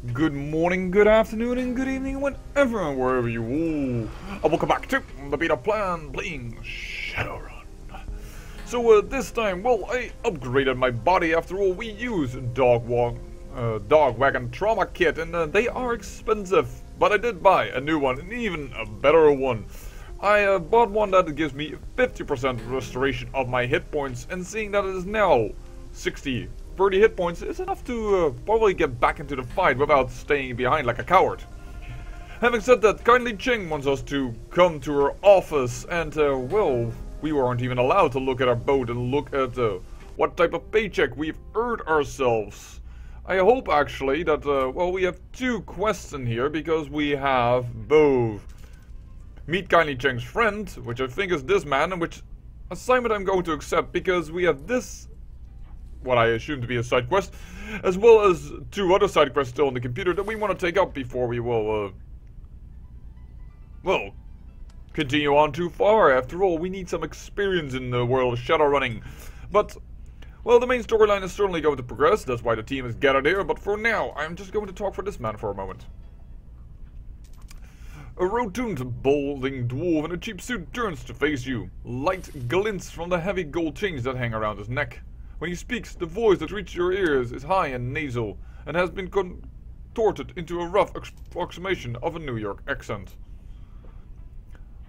Good morning, good afternoon, and good evening, whenever and wherever you all. Welcome back to the beta plan playing Shadowrun. So this time, well, I upgraded my body. After all, we use dog wagon trauma kit, and they are expensive. But I did buy a new one, and even a better one. I bought one that gives me 50% restoration of my hit points, and seeing that it is now 30 hit points is enough to probably get back into the fight without staying behind like a coward. Having said that, kindly Chang wants us to come to her office, and well, we weren't even allowed to look at our boat and look at what type of paycheck we've earned ourselves. I hope actually that, well, we have two quests in here, because we have both meet kindly Chang's friend, which I think is this man, and which assignment I'm going to accept, because we have this, what I assume to be a side quest, as well as two other side quests still on the computer that we want to take up before we will, well, continue on too far. After all, we need some experience in the world of Shadowrunning. But, well, the main storyline is certainly going to progress, that's why the team is gathered here, but for now, I'm just going to talk for this man for a moment. A rotund, balding dwarf in a cheap suit turns to face you. Light glints from the heavy gold chains that hang around his neck. When he speaks, the voice that reaches your ears is high and nasal, and has been contorted into a rough approximation of a New York accent.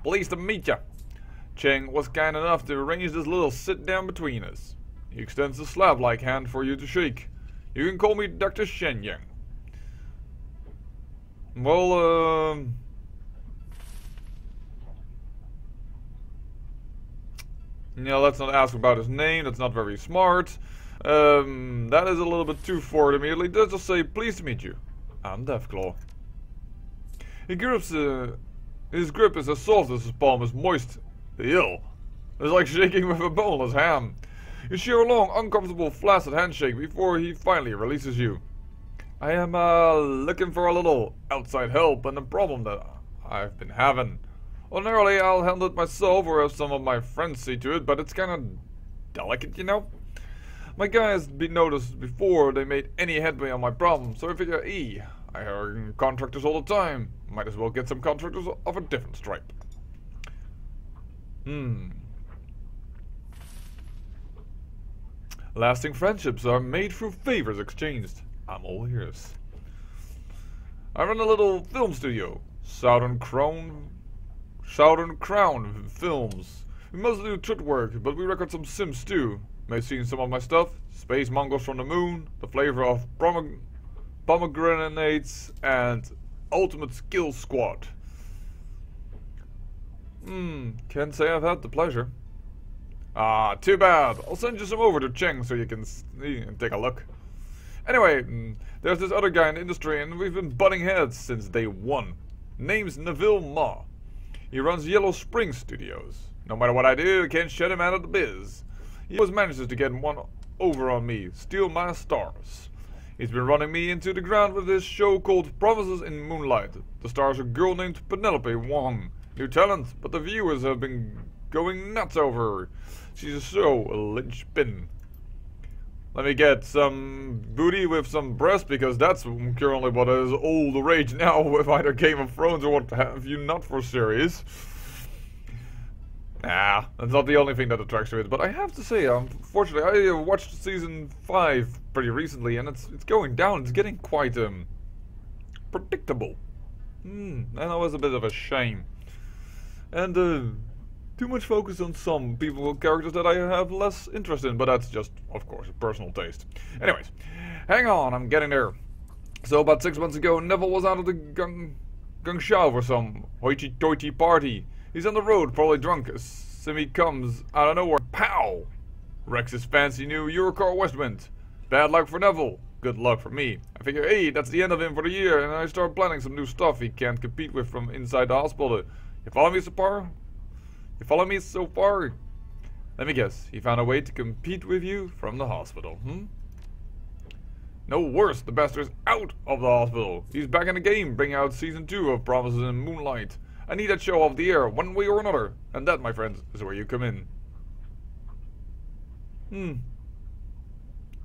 Pleased to meet ya. Chang was kind enough to arrange this little sit-down between us. He extends a slab-like hand for you to shake. You can call me Dr. Shenyang. Well, yeah, let's not ask about his name, that's not very smart. That is a little bit too forward immediately. Let's just say, pleased to meet you. I'm Deathclaw. His grip is as soft as his palm is moist. Ew. It's like shaking with a boneless ham. You share a long, uncomfortable, flaccid handshake before he finally releases you. I am, looking for a little outside help and a problem that I've been having. Ordinarily, I'll handle it myself or have some of my friends see to it, but it's kinda delicate, you know? My guys been noticed before they made any headway on my problem, so I figure, I hire contractors all the time. Might as well get some contractors of a different stripe. Lasting friendships are made through favors exchanged. I'm all ears. I run a little film studio, Southern Crown Films. We mostly do truth work, but we record some sims too. May have seen some of my stuff. Space Mongols from the Moon, The Flavor of Pomegranates, and Ultimate Skill Squad. Can't say I've had the pleasure. Ah, too bad. I'll send you some over to Chang so you can see and take a look. Anyway, there's this other guy in the industry, and we've been butting heads since day one. Name's Neville Ma. He runs Yellow Spring Studios. No matter what I do, I can't shut him out of the biz. He always manages to get one over on me, steal my stars. He's been running me into the ground with this show called Promises in Moonlight. The stars a girl named Penelope Wong. New talent, but the viewers have been going nuts over her. She's so a linchpin. Let me get some booty with some breast, because that's currently what is all the rage now with either Game of Thrones or what have you not for series. Nah, that's not the only thing that attracts me, but I have to say, unfortunately, I watched season 5 pretty recently, and it's going down. It's getting quite predictable. And that was a bit of a shame. And too much focus on some characters that I have less interest in, but that's just, of course, a personal taste. Anyways, hang on, I'm getting there. So about 6 months ago, Neville was out of the Guangzhou for some hoity-toity party. He's on the road, probably drunk, as Simi comes out of nowhere. Pow! Wrecks his fancy new Eurocar Westwind. Bad luck for Neville. Good luck for me. I figure, hey, that's the end of him for the year, and I start planning some new stuff he can't compete with from inside the hospital. You follow me so far? Let me guess, he found a way to compete with you from the hospital, No worse, the bastard's out of the hospital. He's back in the game, bringing out season 2 of Promises in Moonlight. I need that show off the air, one way or another. And that, my friends, is where you come in.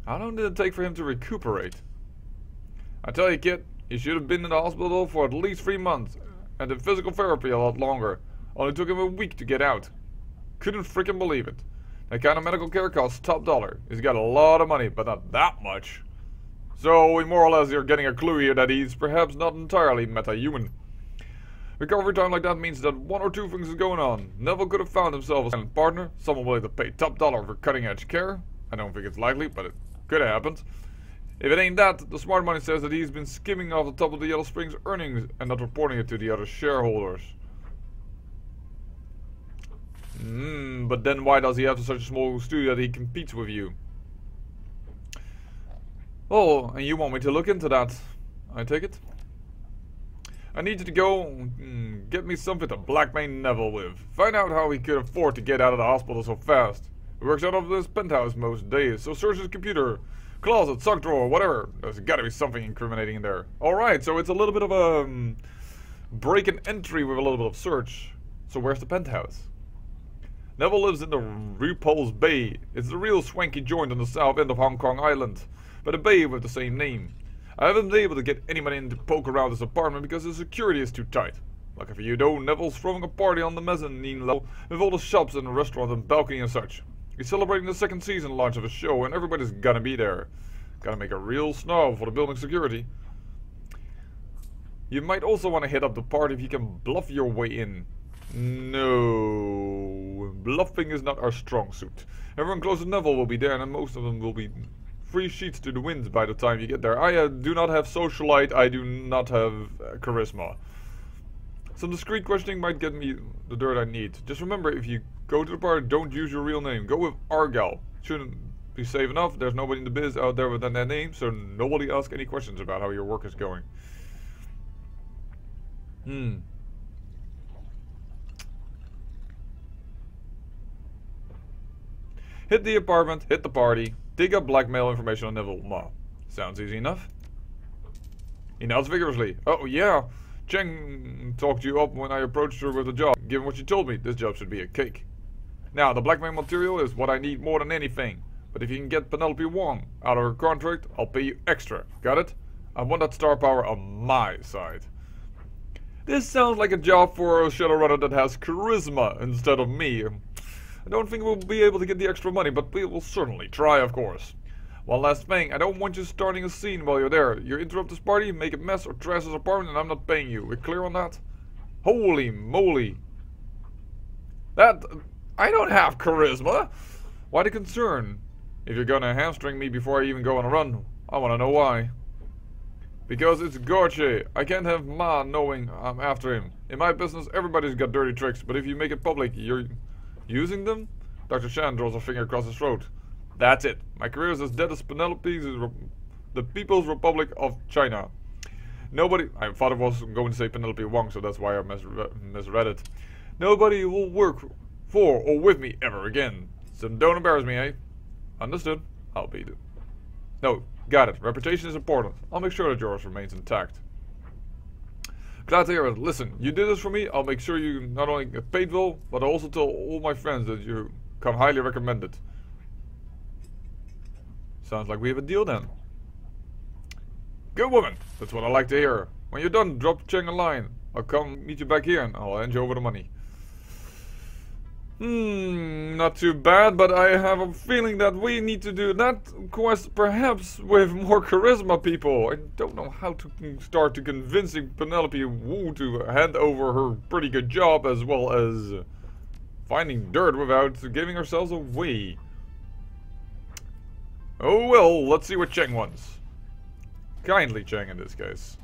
How long did it take for him to recuperate? I tell you, kid, He should have been in the hospital for at least 3 months, and in physical therapy a lot longer. Only took him a week to get out. Couldn't freaking believe it. That kind of medical care costs top dollar. He's got a lot of money, but not that much. So we more or less are getting a clue here that he's perhaps not entirely meta-human. Recovery time like that means that one or two things is going on. Neville could have found himself a silent partner, someone willing to pay top dollar for cutting edge care. I don't think it's likely, but it could have happened. If it ain't that, the smart money says that he's been skimming off the top of the Yellow Springs earnings and not reporting it to the other shareholders. But then why does he have such a small studio that he competes with you? Oh, and you want me to look into that, I take it? I need you to go get me something to blackmail Neville with. Find out how he could afford to get out of the hospital so fast. He works out of this penthouse most days, so search his computer, closet, sock drawer, whatever. There's gotta be something incriminating in there. Alright, so it's a little bit of a break and entry with a little bit of search. So where's the penthouse? Neville lives in the Repulse Bay. It's the real swanky joint on the south end of Hong Kong Island, but a bay with the same name. I haven't been able to get anybody in to poke around his apartment because the security is too tight. Lucky for you though, Neville's throwing a party on the mezzanine level with all the shops and the restaurant and balcony and such. He's celebrating the second season launch of his show and everybody's gonna be there. Gotta make a real snob for the building security. You might also want to hit up the party if you can bluff your way in. No, bluffing is not our strong suit. Everyone close to Neville will be there and most of them will be 3 sheets to the wind by the time you get there. I do not have socialite, I do not have charisma. Some discreet questioning might get me the dirt I need. Just remember, if you go to the party, don't use your real name. Go with Argal. Shouldn't be safe enough. There's nobody in the biz out there with that name, so nobody ask any questions about how your work is going. Hit the apartment, hit the party, dig up blackmail information on Neville. Ma. Sounds easy enough. He nods vigorously. Oh yeah, Chang talked you up when I approached her with the job. Given what she told me, this job should be a cake. Now, the blackmail material is what I need more than anything. But if you can get Penelope Wong out of her contract, I'll pay you extra. Got it? I want that star power on my side. This sounds like a job for a Shadowrunner that has charisma instead of me. I don't think we'll be able to get the extra money, but we will certainly try, of course. One last thing, I don't want you starting a scene while you're there. You interrupt this party, make a mess, or trash his apartment, and I'm not paying you. We're clear on that? Holy moly. That... I don't have charisma! Why the concern? If you're gonna hamstring me before I even go on a run, I wanna know why. Because it's Gorche. I can't have Ma knowing I'm after him. In my business, everybody's got dirty tricks, but if you make it public, you're using them? Dr. Chan draws a finger across his throat. That's it. My career is as dead as Penelope's, the People's Republic of China. Nobody... I thought it was going to say Penelope Wong, so that's why I misread it. Nobody will work for or with me ever again. So don't embarrass me, eh? Understood. I'll beat it. No, got it. Reputation is important. I'll make sure that yours remains intact. Glad to hear it. Listen, you did this for me. I'll make sure you not only get paid well, but I'll also tell all my friends that you come highly recommended. Sounds like we have a deal then. Good woman. That's what I like to hear. When you're done, drop Chang a line. I'll come meet you back here and I'll hand you over the money. Not too bad, but I have a feeling that we need to do that quest perhaps with more charisma people. I don't know how to start to convincing Penelope Wu to hand over her pretty good job as well as finding dirt without giving ourselves away. Oh well, let's see what Chang wants. Kindly Chang in this case.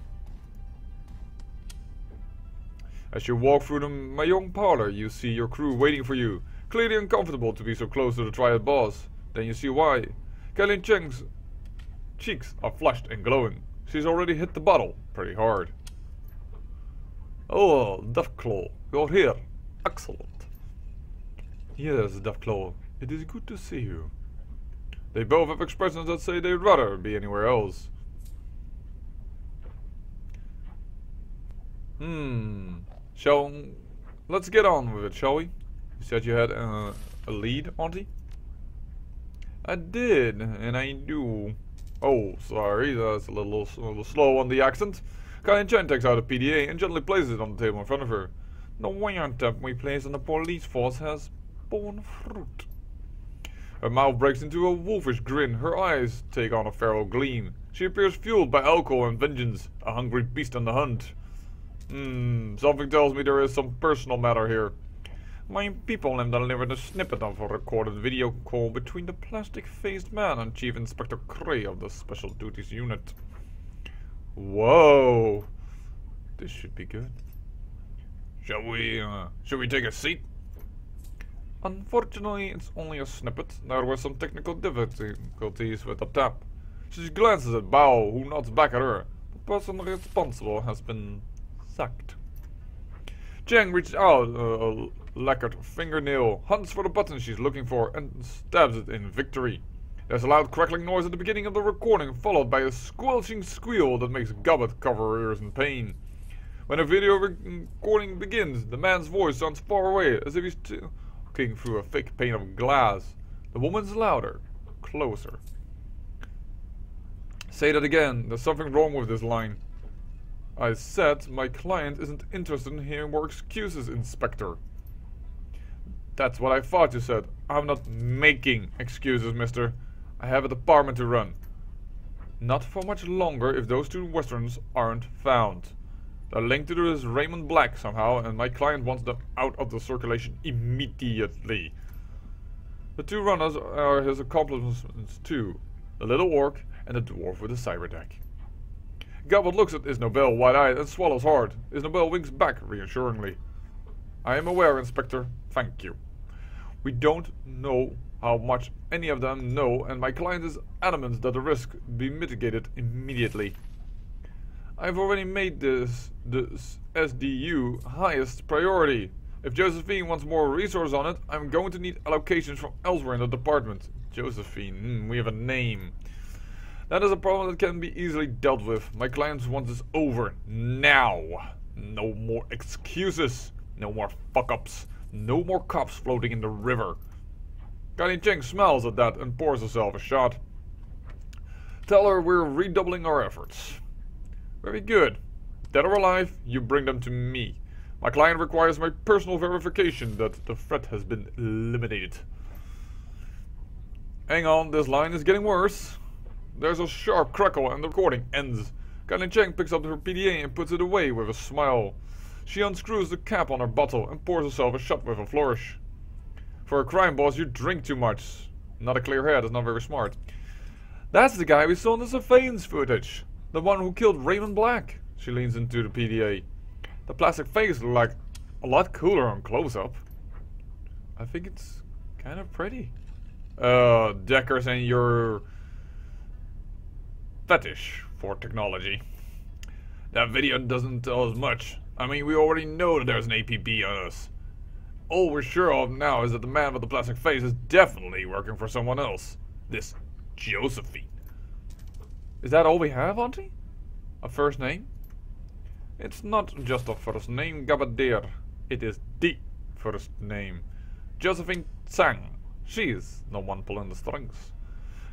As you walk through the Mayong parlor, you see your crew waiting for you. Clearly uncomfortable to be so close to the Triad boss. Then you see why. Kellyn Chang's cheeks are flushed and glowing. She's already hit the bottle pretty hard. Oh, Deathclaw, you're here. Excellent. Yes, Deathclaw, it is good to see you. They both have expressions that say they'd rather be anywhere else. Let's get on with it, shall we? You said you had a lead, Auntie? I did, and I do. Oh, sorry, that's a little slow on the accent. Chen takes out a PDA and gently places it on the table in front of her. The wiretap we place on the police force has borne fruit. Her mouth breaks into a wolfish grin. Her eyes take on a feral gleam. She appears fueled by alcohol and vengeance, a hungry beast on the hunt. Something tells me there is some personal matter here. My people have delivered a snippet of a recorded video call between the plastic-faced man and Chief Inspector Cray of the Special Duties Unit. Whoa! This should be good. Shall we take a seat? Unfortunately, it's only a snippet. There were some technical difficulties with the tap. She glances at Bao, who nods back at her. The person responsible has been sacked. Chang reaches out a lacquered fingernail, hunts for the button she's looking for, and stabs it in victory. There's a loud crackling noise at the beginning of the recording, followed by a squelching squeal that makes Gobbet cover her ears in pain. When the video recording begins, the man's voice sounds far away, as if he's talking through a thick pane of glass. The woman's louder, closer. Say that again, there's something wrong with this line. I said my client isn't interested in hearing more excuses, Inspector. That's what I thought you said. I'm not making excuses, mister. I have a department to run. Not for much longer if those two westerns aren't found. They're linked to this Raymond Black somehow, and my client wants them out of the circulation immediately. The two runners are his accomplices too. The little orc and the dwarf with the cyberdeck. Gobbet looks at Isnobel wide-eyed and swallows hard. Isnobel winks back reassuringly. I am aware, Inspector. Thank you. We don't know how much any of them know, and my client is adamant that the risk be mitigated immediately. I've already made this SDU highest priority. If Josephine wants more resources on it, I'm going to need allocations from elsewhere in the department. Josephine, we have a name. That is a problem that can be easily dealt with. My clients want this over now. No more excuses. No more fuck-ups. No more cops floating in the river. Chang smiles at that and pours herself a shot. Tell her we're redoubling our efforts. Very good. Dead or alive, you bring them to me. My client requires my personal verification that the threat has been eliminated. Hang on, this line is getting worse. There's a sharp crackle and the recording ends. Chang picks up her PDA and puts it away with a smile. She unscrews the cap on her bottle and pours herself a shot with a flourish. For a crime boss, you drink too much. Not a clear head is not very smart. That's the guy we saw in the surveillance footage. The one who killed Raymond Black. She leans into the PDA. The plastic face looked like a lot cooler on close-up. I think it's kind of pretty. Deckers and your fetish for technology. That video doesn't tell us much. I mean, we already know that there's an APB on us. All we're sure of now is that the man with the plastic face is definitely working for someone else. This Josephine. Is that all we have, Auntie? A first name? It's not just a first name, Gabadir. It is the first name. Josephine Chang. She's the one pulling the strings.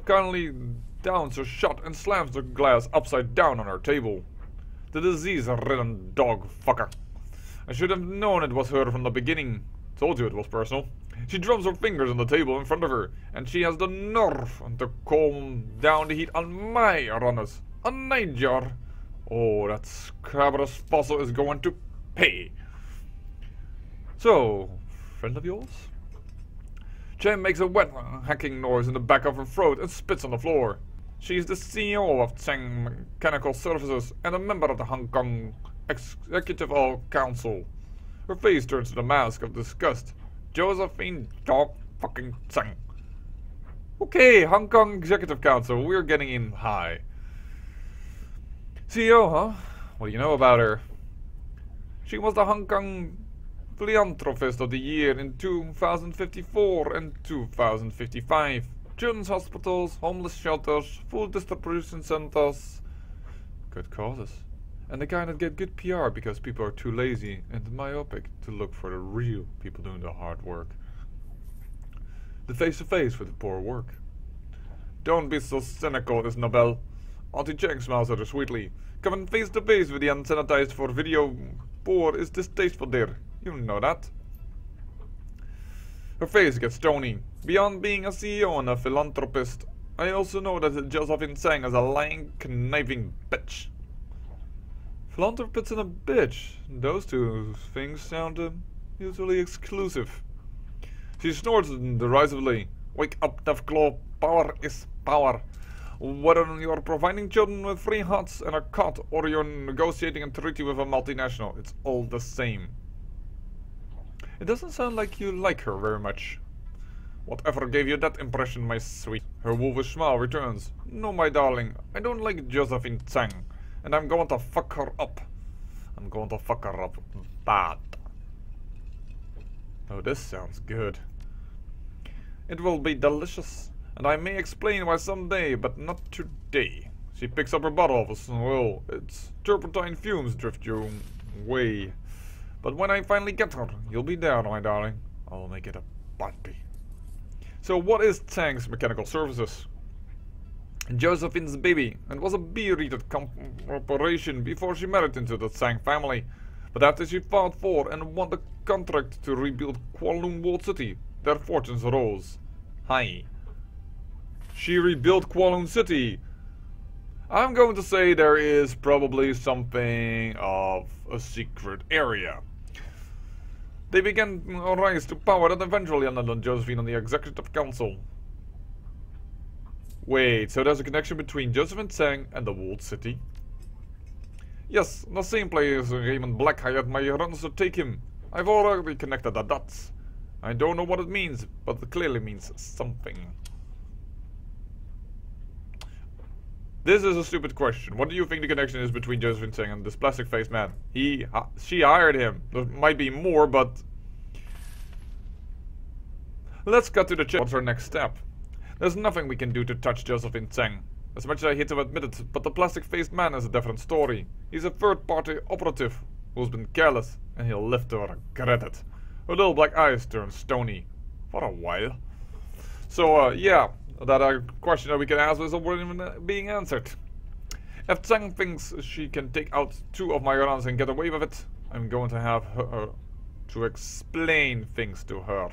Kindly downs her shot and slams the glass upside down on her table. The disease-ridden dog fucker. I should have known it was her from the beginning. Told you it was personal. She drums her fingers on the table in front of her, and she has the nerve to calm down the heat on my runners. A Niger. Oh, that Scrabber's fossil is going to pay. So, friend of yours? Chang makes a wet hacking noise in the back of her throat and spits on the floor. She's the CEO of Chang Mechanical Services and a member of the Hong Kong Executive Council. Her face turns to the mask of disgust. Josephine Dog fucking Chang. Okay, Hong Kong Executive Council, we're getting in high. CEO, huh? What do you know about her? She was the Hong Kong Philanthropist of the Year in 2054 and 2055. Children's hospitals, homeless shelters, food distribution centers. Good causes. And the kind that get good PR because people are too lazy and myopic to look for the real people doing the hard work. The face-to-face with the poor work. Don't be so cynical, Isabel. Auntie Chang smiles at her sweetly. Coming face to face with the unsanitized for video poor is distasteful, dear. You know that. Her face gets stony. Beyond being a CEO and a philanthropist, I also know that Josephine Chan is a lying, conniving bitch. Philanthropist and a bitch. Those two things sound usually exclusive. She snorts derisively. Wake up, Deathclaw. Power is power. Whether you're providing children with free huts and a cot, or you're negotiating a treaty with a multinational, it's all the same. It doesn't sound like you like her very much. Whatever gave you that impression, my sweet? Her wolfish smile returns. No, my darling, I don't like Josephine Chan, and I'm going to fuck her up. I'm going to fuck her up bad. Oh, this sounds good. It will be delicious. And I may explain why someday, but not today. She picks up her bottle of well, its turpentine fumes drift your way. But when I finally get her, you'll be there, my darling. I'll make it a party. So what is Chang's mechanical services? Josephine's baby, and was a B-rated corporation before she married into the Chang family. But after she fought for and won the contract to rebuild Kowloon Walled City, their fortunes rose high. She rebuilt Kowloon City. I'm going to say there is probably something of a secret area. They began a rise to power that eventually ended on Josephine on the Executive Council. Wait, so there's a connection between Josephine Chang and the Walled City? Yes, the same place Raymond Black hired my runners to take him. I've already connected the dots. I don't know what it means, but it clearly means something. This is a stupid question. What do you think the connection is between Josephine Chan and this plastic-faced man? She hired him. There might be more, but... Let's cut to the chase. What's our next step? There's nothing we can do to touch Josephine Chan. As much as I hate to admit it, but the plastic-faced man is a different story. He's a third-party operative who's been careless, and he'll live to regret it. Her little black eyes turn stony. For a while. So, yeah. That question that we can ask is already being answered. If Chang thinks she can take out 2 of my runners and get away with it, I'm going to have her to explain things to her.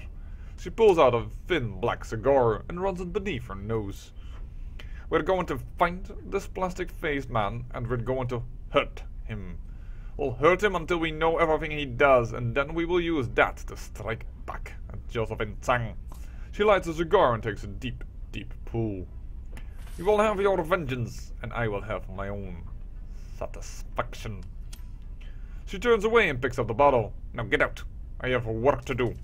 She pulls out a thin black cigar and runs it beneath her nose. We're going to find this plastic-faced man and we're going to hurt him. We'll hurt him until we know everything he does, and then we will use that to strike back at Josephine Chan. She lights a cigar and takes a deep pull. You will have your vengeance, and I will have my own satisfaction. She turns away and picks up the bottle. Now get out. I have work to do.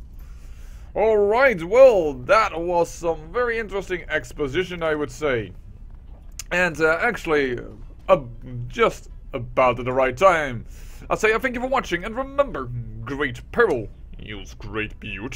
Alright, well, that was some very interesting exposition, I would say. And actually, just about at the right time. I'll say thank you for watching, and remember, great peril, use great beauty.